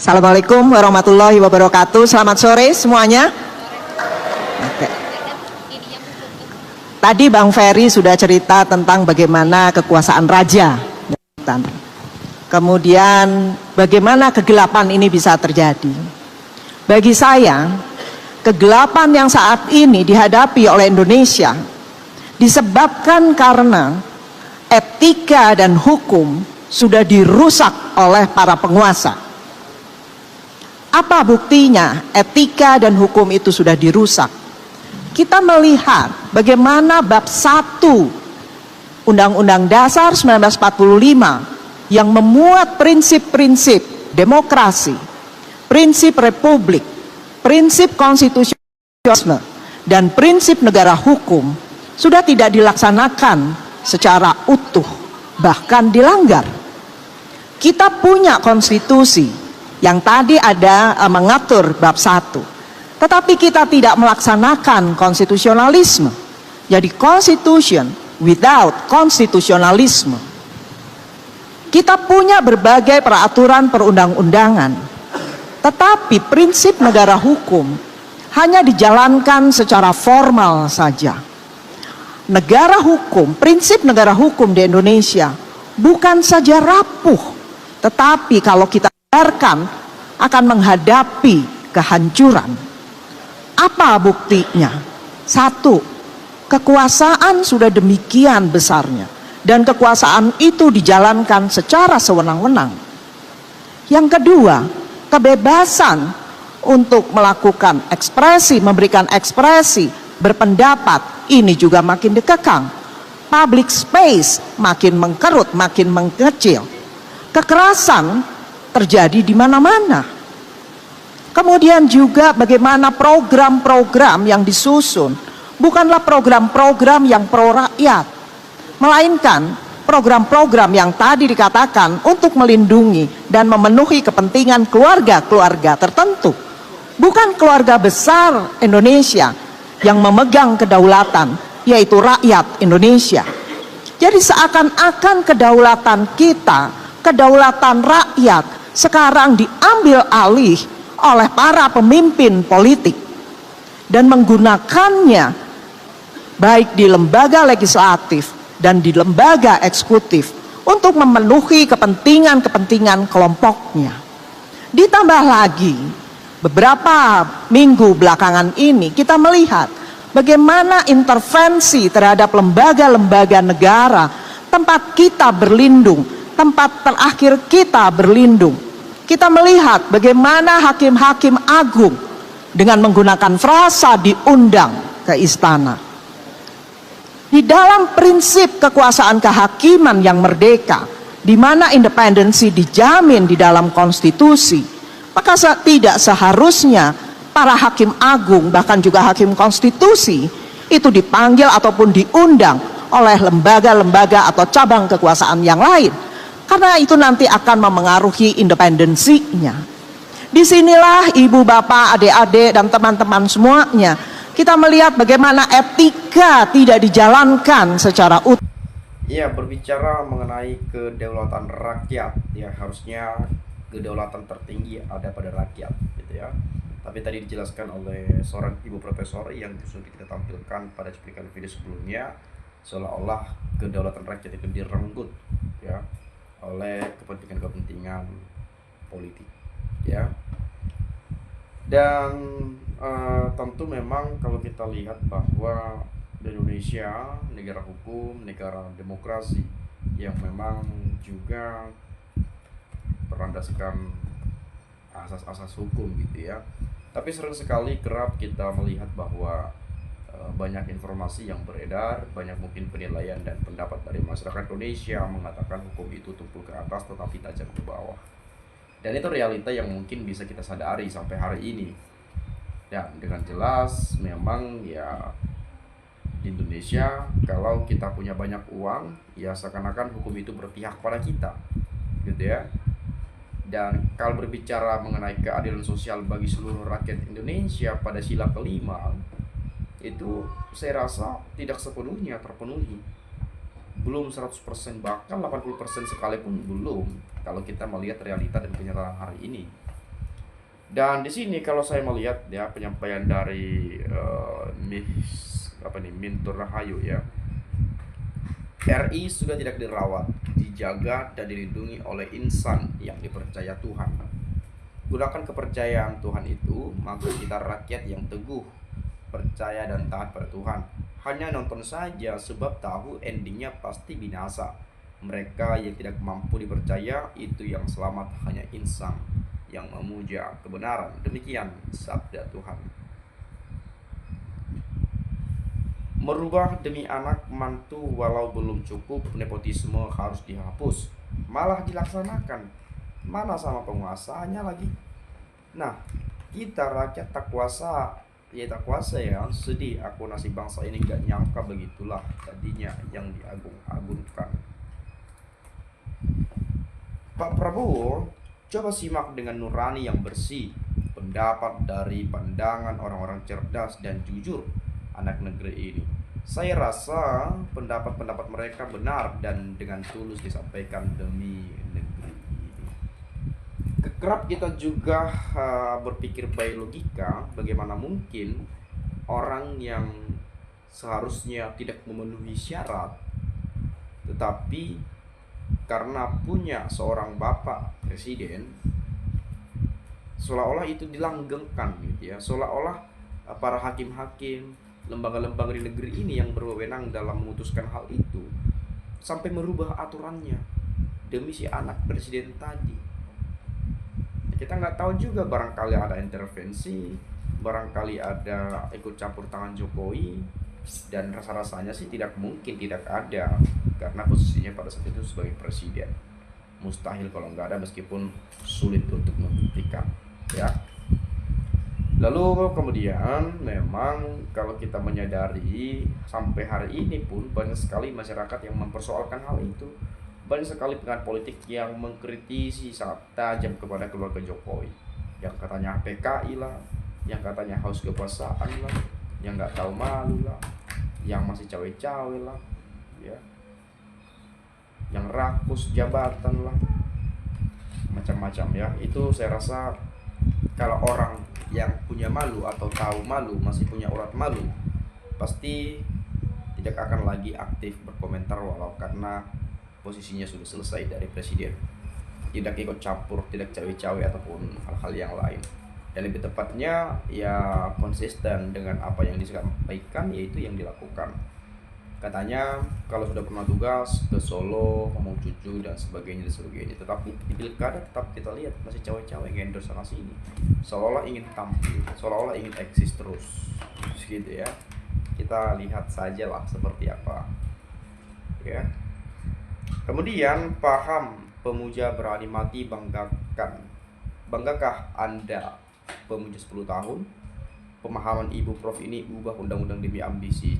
Assalamualaikum warahmatullahi wabarakatuh. Selamat sore semuanya. Oke. Tadi Bang Ferry sudah cerita tentang bagaimana kekuasaan raja, kemudian bagaimana kegelapan ini bisa terjadi. Bagi saya, kegelapan yang saat ini dihadapi oleh Indonesia disebabkan karena etika dan hukum sudah dirusak oleh para penguasa. Apa buktinya etika dan hukum itu sudah dirusak? Kita melihat bagaimana bab 1 Undang-Undang Dasar 1945 yang memuat prinsip-prinsip demokrasi, prinsip republik, prinsip konstitusionalisme, dan prinsip negara hukum sudah tidak dilaksanakan secara utuh, bahkan dilanggar. Kita punya konstitusi yang tadi ada mengatur bab 1, tetapi kita tidak melaksanakan konstitusionalisme. Jadi constitution without konstitusionalisme. Kita punya berbagai peraturan perundang-undangan, tetapi prinsip negara hukum hanya dijalankan secara formal saja. Negara hukum, prinsip negara hukum di Indonesia bukan saja rapuh, tetapi kalau kita biarkan akan menghadapi kehancuran. Apa buktinya? 1, kekuasaan sudah demikian besarnya dan kekuasaan itu dijalankan secara sewenang-wenang. Yang kedua, kebebasan untuk melakukan ekspresi, memberikan ekspresi, berpendapat ini juga makin dikekang. Public space makin mengkerut, makin mengecil. Kekerasan terjadi di mana-mana. Kemudian juga bagaimana program-program yang disusun bukanlah program-program yang pro rakyat, melainkan program-program yang tadi dikatakan untuk melindungi dan memenuhi kepentingan keluarga-keluarga tertentu, bukan keluarga besar Indonesia yang memegang kedaulatan, yaitu rakyat Indonesia. Jadi seakan-akan kedaulatan kita, kedaulatan rakyat sekarang diambil alih oleh para pemimpin politik dan menggunakannya baik di lembaga legislatif dan di lembaga eksekutif untuk memenuhi kepentingan-kepentingan kelompoknya. Ditambah lagi, beberapa minggu belakangan ini kita melihat bagaimana intervensi terhadap lembaga-lembaga negara, tempat kita berlindung, tempat terakhir kita berlindung. Kita melihat bagaimana hakim-hakim agung dengan menggunakan frasa diundang ke istana. Di dalam prinsip kekuasaan kehakiman yang merdeka, di mana independensi dijamin di dalam konstitusi, maka tidak seharusnya para hakim agung, bahkan juga hakim konstitusi, itu dipanggil ataupun diundang oleh lembaga-lembaga atau cabang kekuasaan yang lain. Karena itu nanti akan memengaruhi independensinya. Disinilah ibu, bapak, adik-adik, dan teman-teman semuanya, kita melihat bagaimana etika tidak dijalankan secara utuh. Ya, berbicara mengenai kedaulatan rakyat, ya harusnya kedaulatan tertinggi ada pada rakyat, gitu ya. Tapi tadi dijelaskan oleh seorang ibu profesor yang sudah kita tampilkan pada cuplikan video sebelumnya, seolah-olah kedaulatan rakyat itu direnggut, ya, oleh kepentingan-kepentingan politik, ya. Dan tentu memang kalau kita lihat bahwa di Indonesia negara hukum, negara demokrasi yang memang juga berlandaskan asas-asas hukum, gitu ya. Tapi sering sekali kerap kita melihat bahwa banyak informasi yang beredar, banyak mungkin penilaian dan pendapat dari masyarakat Indonesia mengatakan hukum itu tumpul ke atas tetapi tajam ke bawah. Dan itu realita yang mungkin bisa kita sadari sampai hari ini. Dan dengan jelas memang ya di Indonesia kalau kita punya banyak uang, ya seakan-akan hukum itu berpihak pada kita, gitu ya. Dan kalau berbicara mengenai keadilan sosial bagi seluruh rakyat Indonesia pada sila kelima, itu saya rasa tidak sepenuhnya terpenuhi. belum 100%, bahkan 80% sekalipun belum, kalau kita melihat realita dan kenyataan hari ini. Dan di sini kalau saya melihat ya penyampaian dari Mintur Rahayu ya, RI sudah tidak dirawat, dijaga dan dilindungi oleh insan yang dipercaya Tuhan. Gunakan kepercayaan Tuhan itu, maka kita rakyat yang teguh, percaya dan taat pada Tuhan. Hanya nonton saja sebab tahu endingnya pasti binasa. Mereka yang tidak mampu dipercaya itu yang selamat hanya insan yang memuja kebenaran. Demikian sabda Tuhan. Merubah demi anak mantu walau belum cukup, nepotisme harus dihapus, malah dilaksanakan. Mana sama penguasanya lagi. Nah, kita rakyat tak kuasa, ya tak kuasa ya. Sedih aku nasib bangsa ini, gak nyangka begitulah tadinya yang diagung-agungkan. Pak Prabowo, coba simak dengan nurani yang bersih pendapat dari pandangan orang-orang cerdas dan jujur anak negeri ini. Saya rasa pendapat-pendapat mereka benar dan dengan tulus disampaikan demi negeri ini. Kerap kita juga berpikir by logika, bagaimana mungkin orang yang seharusnya tidak memenuhi syarat tetapi karena punya seorang bapak presiden, seolah-olah itu dilanggengkan gitu ya, seolah-olah para hakim-hakim, lembaga-lembaga di negeri ini yang berwenang dalam memutuskan hal itu sampai merubah aturannya demi si anak presiden tadi. Kita nggak tahu juga, barangkali ada intervensi, barangkali ada ikut campur tangan Jokowi, dan rasa-rasanya sih tidak mungkin tidak ada, karena posisinya pada saat itu sebagai presiden. Mustahil kalau nggak ada, meskipun sulit untuk membuktikan ya. Lalu kemudian memang kalau kita menyadari sampai hari ini pun banyak sekali masyarakat yang mempersoalkan hal itu. Banyak sekali pengamat politik yang mengkritisi sangat tajam kepada keluarga Jokowi, yang katanya PKI lah, yang katanya haus kekuasaan lah, yang nggak tahu malu lah, yang masih cawe-cawe lah, ya, yang rakus jabatan lah, macam-macam ya. Itu saya rasa kalau orang yang punya malu atau tahu malu, masih punya urat malu, pasti tidak akan lagi aktif berkomentar walau karena posisinya sudah selesai dari presiden. Tidak ikut campur, tidak cawe-cawe ataupun hal-hal yang lain. Dan lebih tepatnya ya konsisten dengan apa yang disampaikan, yaitu yang dilakukan. Katanya kalau sudah pernah tugas ke Solo, ngomong cucu dan sebagainya. Tetapi di pilkada tetap kita lihat masih cawe-cawe gendor sana sini, seolah-olah ingin tampil, seolah-olah ingin eksis terus gitu ya. Kita lihat saja lah seperti apa ya. Kemudian paham pemuja berani mati banggakan. Banggakah Anda pemuja 10 tahun? Pemahaman Ibu Prof ini ubah undang-undang demi ambisi.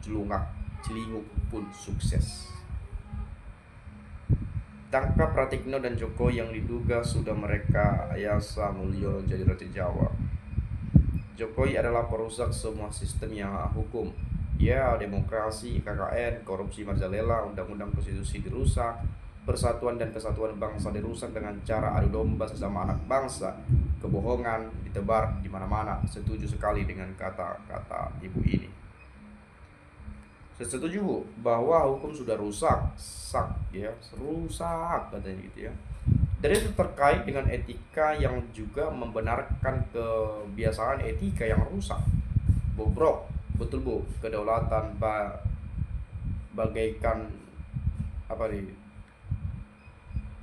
Celinguk pun sukses. Tangkap Pratikno dan Joko yang diduga sudah mereka ayasa Mulyono jadi Raja Jawa. Jokowi adalah perusak semua sistem yang hukum. Ya, demokrasi, KKN, korupsi merajalela, undang-undang konstitusi dirusak, persatuan dan kesatuan bangsa dirusak dengan cara adu domba sesama anak bangsa, kebohongan ditebar di mana-mana. Setuju sekali dengan kata-kata ibu ini. Saya setuju bahwa hukum sudah rusak katanya gitu ya. Dan itu terkait dengan etika yang juga membenarkan kebiasaan etika yang rusak, bobrok. Betul Bu, kedaulatan bagaikan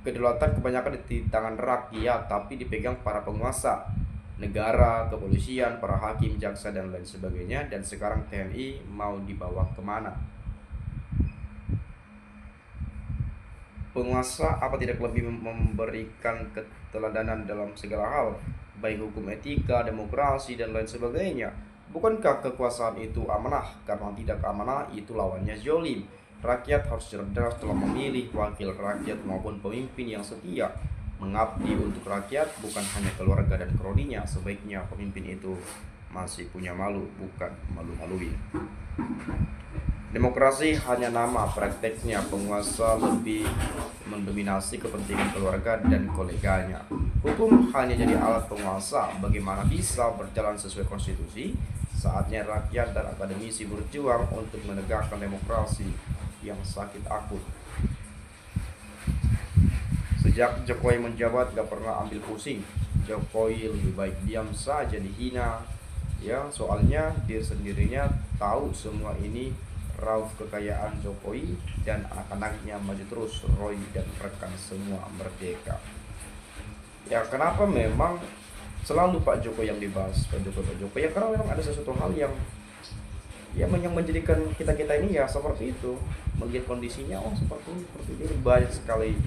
kedaulatan kebanyakan di tangan rakyat, tapi dipegang para penguasa negara, kepolisian, para hakim, jaksa dan lain sebagainya. Dan sekarang TNI mau dibawa kemana? Penguasa apa tidak lebih memberikan keteladanan dalam segala hal, baik hukum, etika, demokrasi dan lain sebagainya? Bukankah kekuasaan itu amanah? Karena tidak amanah itu lawannya zolim. Rakyat harus cerdas dalam memilih wakil rakyat maupun pemimpin yang setia, mengabdi untuk rakyat, bukan hanya keluarga dan kroninya. Sebaiknya pemimpin itu masih punya malu, bukan malu-maluin. Demokrasi hanya nama, prakteknya penguasa lebih mendominasi kepentingan keluarga dan koleganya. Hukum hanya jadi alat penguasa. Bagaimana bisa berjalan sesuai konstitusi? Saatnya rakyat dan akademisi berjuang untuk menegakkan demokrasi yang sakit akut. Sejak Jokowi menjabat gak pernah ambil pusing. Jokowi lebih baik diam saja dihina. Ya, soalnya dia sendirinya tahu semua ini rauh kekayaan Jokowi dan anak-anaknya maju terus, Roy dan rekan semua merdeka. Ya, kenapa memang selalu Pak Jokowi yang dibahas, Pak Jokowi ya, karena memang ada sesuatu hal yang yang menjadikan kita ini ya seperti itu, melihat kondisinya seperti ini. Banyak sekali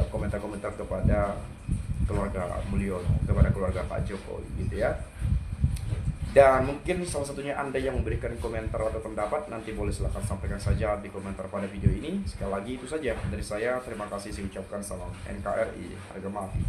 komentar-komentar kepada keluarga Mulyono, kepada keluarga Pak Jokowi gitu ya. Dan mungkin salah satunya Anda yang memberikan komentar atau pendapat, nanti boleh silahkan sampaikan saja di komentar pada video ini. Sekali lagi itu saja dari saya, terima kasih, saya ucapkan salam NKRI, harga mati.